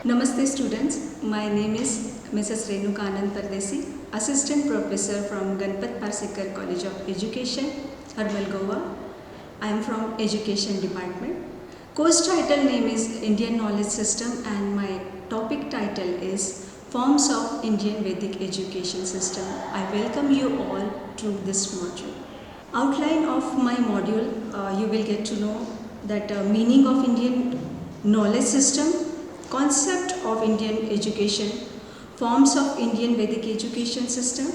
Namaste students, my name is Mrs. Renuka Anand Pardesi, Assistant Professor from Ganpat Parsekar College of Education, Harmal, Goa. I am from Education Department. Course title name is Indian Knowledge System and my topic title is Forms of Indian Vedic Education System. I welcome you all to this module. Outline of my module, you will get to know that meaning of Indian knowledge system, concept of Indian education, forms of Indian Vedic education system,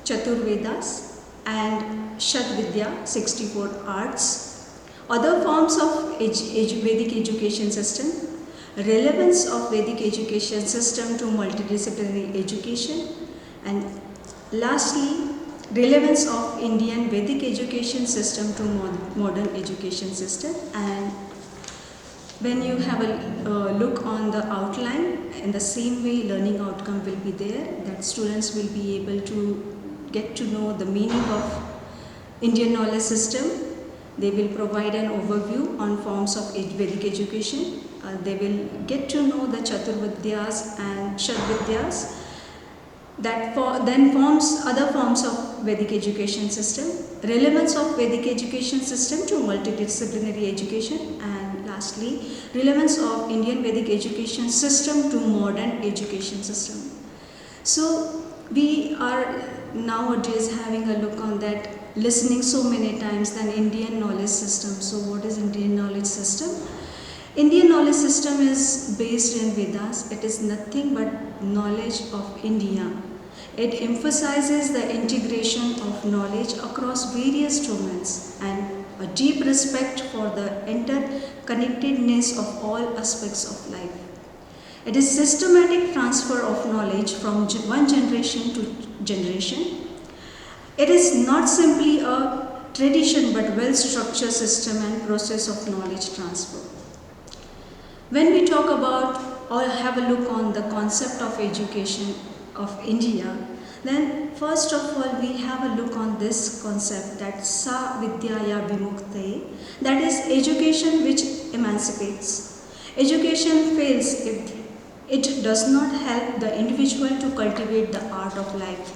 Chaturvedas and Shatvidya, 64 arts, other forms of Vedic education system, relevance of Vedic education system to multidisciplinary education, and lastly, relevance of Indian Vedic education system to modern education system. And when you have a look on the outline, in the same way learning outcome will be there, that students will be able to get to know the meaning of Indian knowledge system. They will provide an overview on forms of Vedic education. They will get to know the Chaturvidyas and Shatvidyas. That then forms other forms of Vedic education system, relevance of Vedic education system to multidisciplinary education, and lastly, relevance of Indian Vedic education system to modern education system. So we are nowadays having a look on that, listening so many times, than Indian knowledge system. So what is Indian knowledge system? Indian knowledge system is based in Vedas. It is nothing but knowledge of India. It emphasizes the integration of knowledge across various domains and a deep respect for the interconnectedness of all aspects of life. It is systematic transfer of knowledge from one generation to generation. It is not simply a tradition but well-structured system and process of knowledge transfer. When we talk about or have a look on the concept of education of India, then first of all we have a look on this concept, that Sa Vidyaya Vimukte, that is education which emancipates. Education fails if it does not help the individual to cultivate the art of life.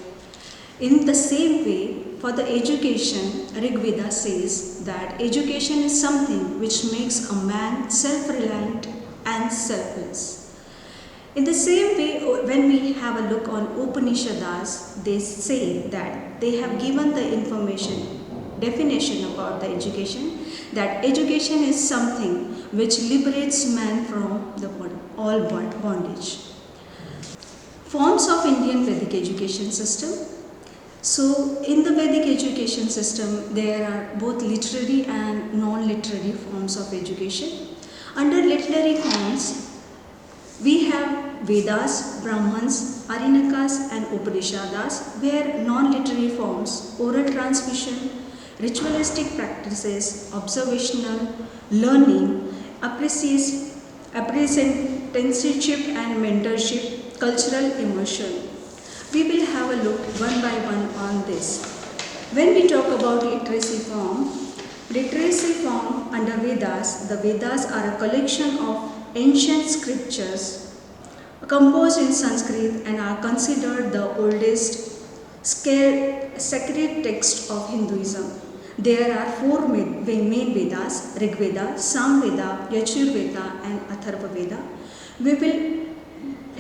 In the same way, for the education, Rig Veda says that education is something which makes a man self-reliant and selfless. In the same way, when we have a look on Upanishads, they say that they have given the definition about the education, that education is something which liberates man from all bondage. Forms of Indian Vedic education system. So in the Vedic education system, there are both literary and non-literary forms of education. Under literary forms, we have Vedas, Brahmans, Arinakas and Upanishads, where non-literary forms, oral transmission, ritualistic practices, observational learning, apprenticeship and mentorship, cultural immersion. We will have a look one by one on this. When we talk about literacy form under Vedas, the Vedas are a collection of ancient scriptures composed in Sanskrit and are considered the oldest sacred text of Hinduism. There are four main Vedas: Rig Veda, Sam Veda, Yajur Veda and Atharva Veda. We will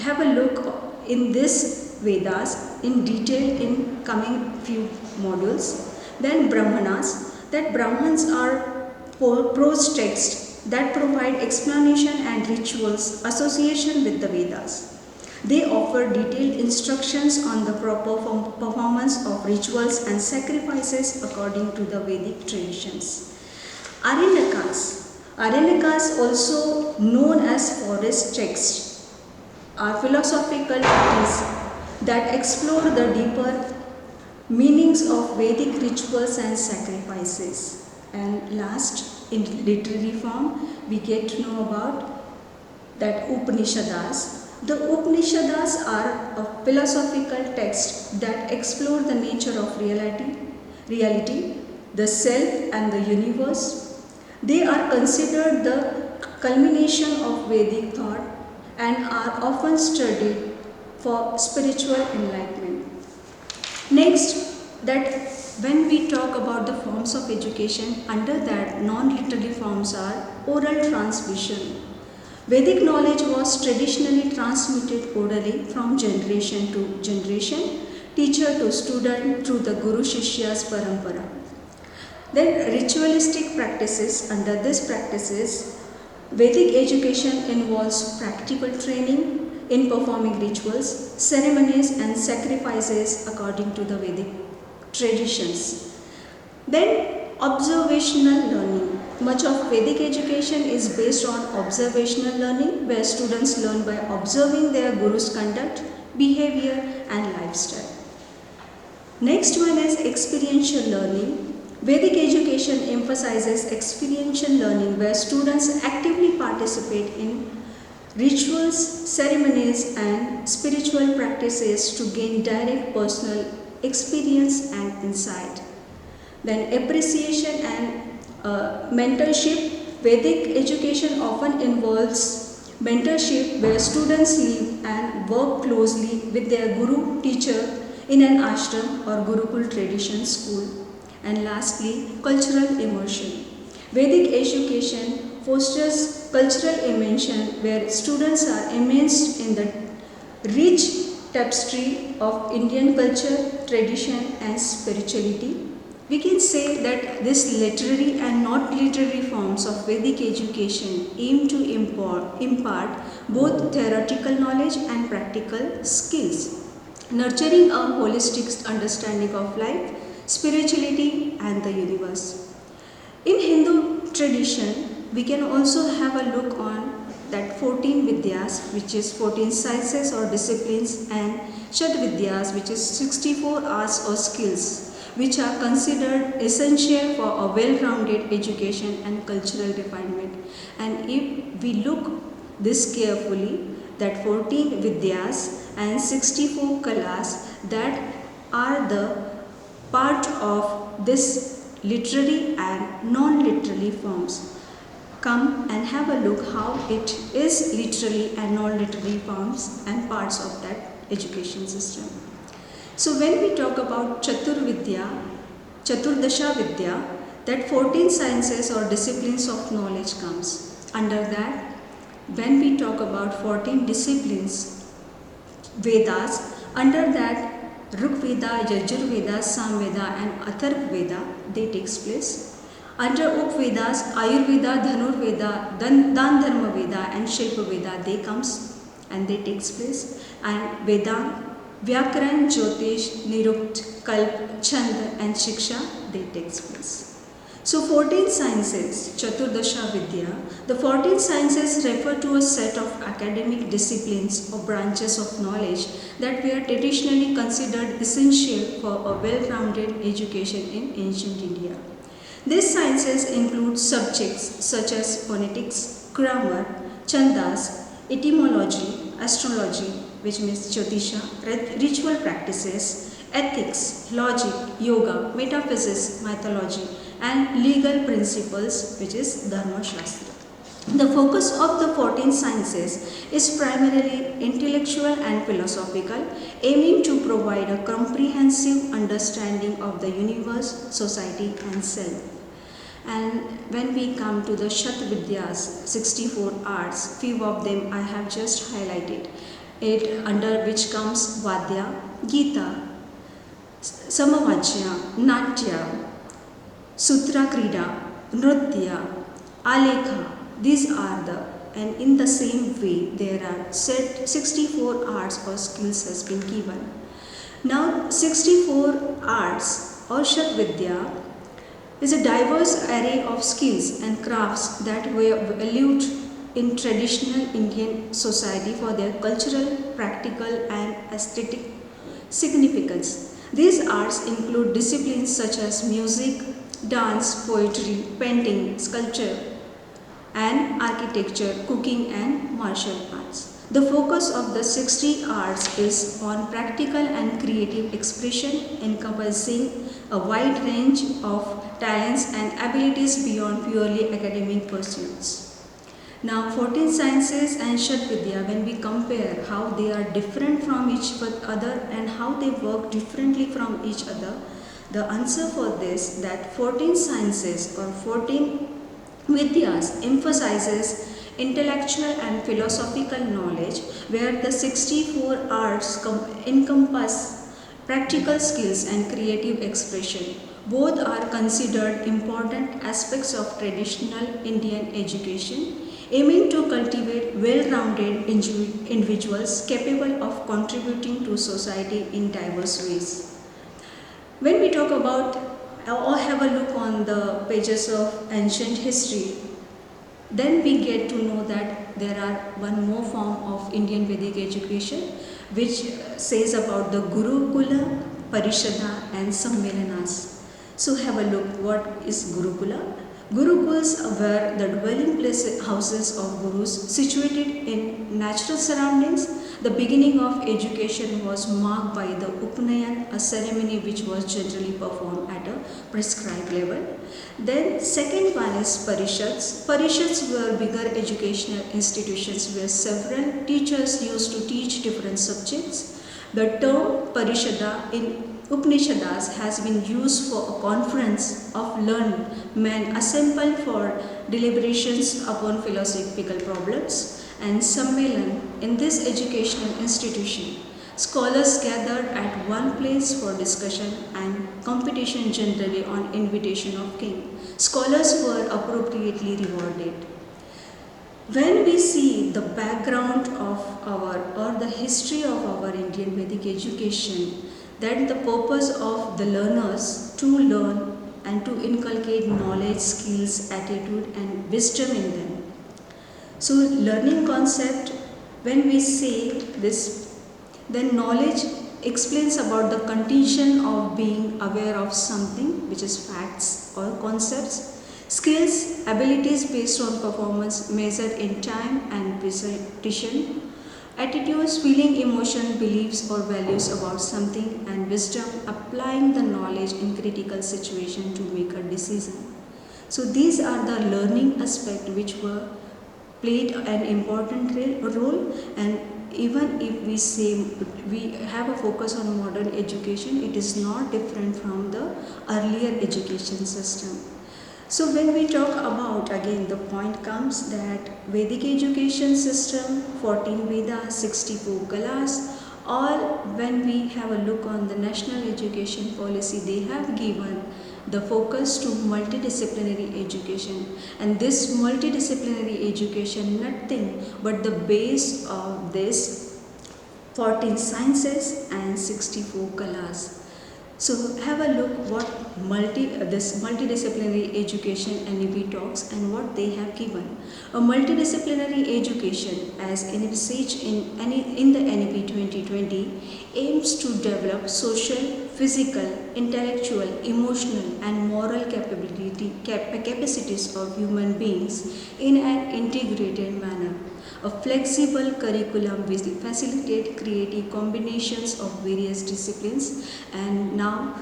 have a look in this Vedas in detail in coming few modules. Then Brahmanas, that Brahmans are prose texts that provide explanation and rituals association with the Vedas. They offer detailed instructions on the proper performance of rituals and sacrifices according to the Vedic traditions. Arinakas, also known as forest texts, are philosophical treatises that explore the deeper meanings of Vedic rituals and sacrifices. And last, in literary form, we get to know about that Upanishads. The Upanishads are a philosophical text that explore the nature of reality, the self and the universe. They are considered the culmination of Vedic thought and are often studied for spiritual enlightenment. Next, that when we talk about the forms of education, under that non-literary forms are oral transmission. Vedic knowledge was traditionally transmitted orally from generation to generation, teacher to student through the Guru Shishya's parampara. Then ritualistic practices. Under these practices, Vedic education involves practical training in performing rituals, ceremonies and sacrifices according to the Vedic traditions. Then observational learning. Much of Vedic education is based on observational learning, where students learn by observing their guru's conduct, behavior and lifestyle. Next one is experiential learning. Vedic education emphasizes experiential learning, where students actively participate in rituals, ceremonies and spiritual practices to gain direct personal experience and insight. Then appreciation and mentorship. Vedic education often involves mentorship, where students live and work closely with their guru teacher in an ashram or Gurukul tradition school. And lastly, cultural immersion. Vedic education fosters cultural immersion, where students are immersed in the rich tapestry of Indian culture, tradition and spirituality. We can say that this literary and not literary forms of Vedic education aim to impart both theoretical knowledge and practical skills, nurturing a holistic understanding of life, spirituality and the universe. In Hindu tradition, we can also have a look on that 14 Vidyas, which is 14 sciences or disciplines, and Shat Vidyas, which is 64 arts or skills, which are considered essential for a well-rounded education and cultural refinement. And if we look this carefully, that 14 Vidyas and 64 Kalas that are the part of this literary and non-literary forms. Come and have a look how it is literary and non-literary forms and parts of that education system. So when we talk about Chaturvidya, Chaturdasha Vidya, that 14 sciences or disciplines of knowledge comes. Under that, when we talk about 14 disciplines, Vedas, under that Rig Veda, Yajur Veda, Samveda and Atharva Veda, they takes place. Under Vedas, Ayurveda, Dhanurveda, Dan Dharma Veda and Shilpa Veda, they comes and they takes place. And Vedanta, Vyakaran, Jyotish, Nirukt, Kalp, Chand and Shiksha, they takes place. So 14 sciences, Chaturdasha Vidya, the 14 sciences refer to a set of academic disciplines or branches of knowledge that were traditionally considered essential for a well-rounded education in ancient India. These sciences include subjects such as phonetics, grammar, chandas, etymology, astrology, which means Jyotisha, ritual practices, ethics, logic, yoga, metaphysics, mythology, and legal principles, which is Dharma Shastra. The focus of the 14 sciences is primarily intellectual and philosophical, aiming to provide a comprehensive understanding of the universe, society, and self. And when we come to the Shat Vidyas, 64 arts, few of them I have just highlighted. It under which comes Vadya, Gita, Samavachya, Natya, Sutra Krida, Nritya, Alekha. These are the, and in the same way there are 64 arts or skills has been given. Now 64 arts or Shat Vidya is a diverse array of skills and crafts that were valued in traditional Indian society for their cultural, practical and aesthetic significance. These arts include disciplines such as music, dance, poetry, painting, sculpture and architecture, cooking and martial arts. The focus of the 60 arts is on practical and creative expression encompassing a wide range of talents and abilities beyond purely academic pursuits. Now, 14 sciences and Shat Vidya, when we compare how they are different from each other and how they work differently from each other, the answer for this that 14 sciences or 14 Vidyas emphasizes intellectual and philosophical knowledge, where the 64 arts encompass practical skills and creative expression. Both are considered important aspects of traditional Indian education, aiming to cultivate well-rounded individuals capable of contributing to society in diverse ways. When we talk about or have a look on the pages of ancient history, then we get to know that there are one more form of Indian Vedic education which says about the Gurukula, Parishada and Sammelanas. So have a look, what is Gurukula? Gurukuls were the dwelling houses of gurus situated in natural surroundings. The beginning of education was marked by the Upanayan, a ceremony which was generally performed at a prescribed level. Then second one is Parishads. Parishads were bigger educational institutions where several teachers used to teach different subjects. The term Parishada in Upanishads has been used for a conference of learned men assembled for deliberations upon philosophical problems, and Sammelan in this educational institution. Scholars gathered at one place for discussion and competition, generally on invitation of king. Scholars were appropriately rewarded. When we see the background of our or the history of our Indian Vedic education, that the purpose of the learners to learn and to inculcate knowledge, skills, attitude and wisdom in them. So learning concept, when we say this, then knowledge explains about the condition of being aware of something, which is facts or concepts. Skills, abilities based on performance measured in time and precision. Attitudes, feeling, emotion, beliefs or values about something, and wisdom, applying the knowledge in critical situation to make a decision. So these are the learning aspect which were played an important role, and even if we say we have a focus on modern education, it is not different from the earlier education system. So when we talk about, again the point comes that Vedic education system, 14 Vedas, 64 Kalas, or when we have a look on the national education policy, they have given the focus to multidisciplinary education, and this multidisciplinary education nothing but the base of this 14 sciences and 64 Kalas. So have a look what this multidisciplinary education NEP talks and what they have given. A multidisciplinary education, as envisaged in the NEP 2020, aims to develop social, physical, intellectual, emotional and moral capacities of human beings in an integrated manner. A flexible curriculum will facilitate creative combinations of various disciplines, and now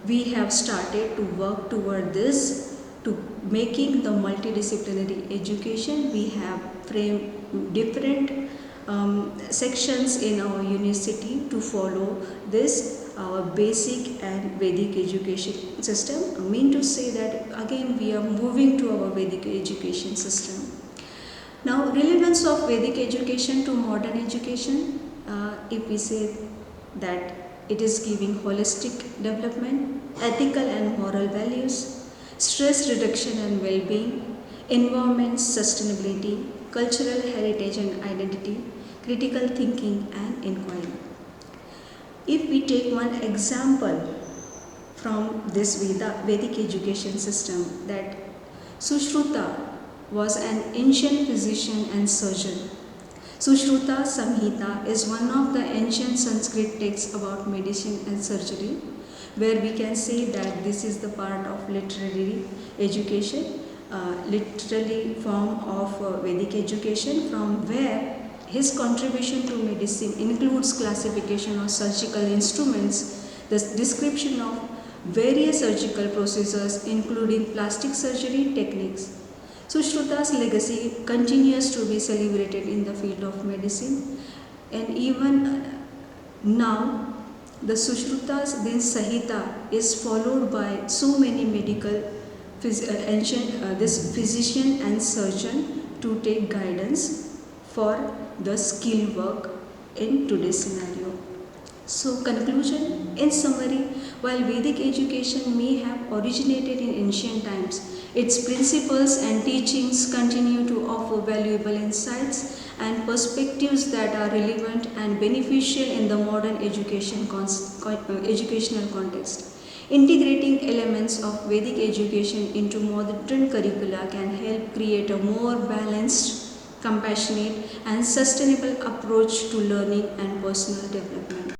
we have started to work toward this, to making the multidisciplinary education. We have framed different sections in our university to follow this our basic and Vedic education system. I mean to say that again we are moving to our Vedic education system. Now, relevance of Vedic education to modern education, if we say that it is giving holistic development, ethical and moral values, stress reduction and well-being, environment sustainability, cultural heritage and identity, critical thinking and inquiry. If we take one example from this Vedic education system, that Sushruta was an ancient physician and surgeon. Sushruta Samhita is one of the ancient Sanskrit texts about medicine and surgery, where we can say that this is the part of literary education, literary form of Vedic education, from where his contribution to medicine includes classification of surgical instruments, the description of various surgical procedures including plastic surgery techniques. Sushruta's legacy continues to be celebrated in the field of medicine, and even now the Sushruta's Din Sahita is followed by so many medical this physician and surgeon to take guidance for the skill work in today's scenario. So conclusion, in summary, while Vedic education may have originated in ancient times, its principles and teachings continue to offer valuable insights and perspectives that are relevant and beneficial in the modern educational context. Integrating elements of Vedic education into modern curricula can help create a more balanced, compassionate, and sustainable approach to learning and personal development.